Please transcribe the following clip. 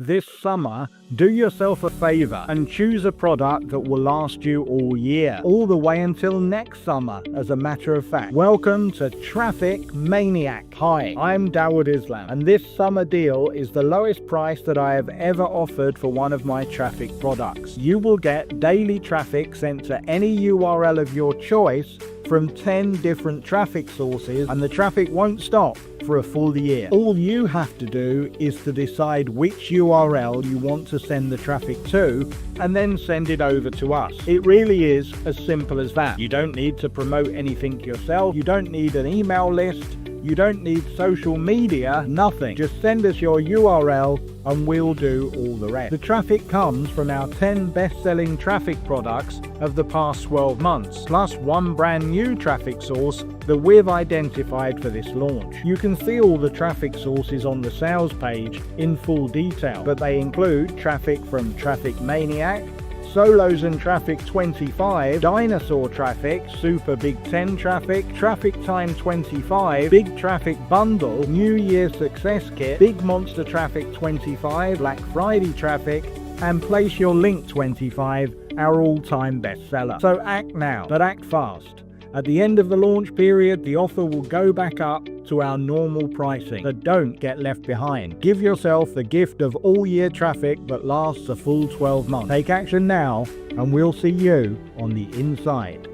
This summer, do yourself a favor and choose a product that will last you all year, all the way until next summer, as a matter of fact. Welcome to Traffic Maniac. Hi, I'm Dawood Islam, and this summer deal is the lowest price that I have ever offered for one of my traffic products. You will get daily traffic sent to any URL of your choice from 10 different traffic sources, and the traffic won't stop for a full year. All you have to do is to decide which URL you want to send the traffic to and then send it over to us. It really is as simple as that. You don't need to promote anything yourself. You don't need an email list. You don't need social media, nothing. Just send us your URL and we'll do all the rest. The traffic comes from our 10 best-selling traffic products of the past 12 months, plus one brand new traffic source that we've identified for this launch. You can see all the traffic sources on the sales page in full detail, but they include traffic from Traffic Maniac, Solos and Traffic 25, Dinosaur Traffic, Super Big 10 Traffic, Traffic Time 25, Big Traffic Bundle, New Year Success Kit, Big Monster Traffic 25, Black Friday Traffic, and Place Your Link 25, our all-time bestseller. So act now, but act fast. At the end of the launch period, the offer will go back up to our normal pricing, so don't get left behind. Give yourself the gift of all-year traffic that lasts a full 12 months. Take action now, and we'll see you on the inside.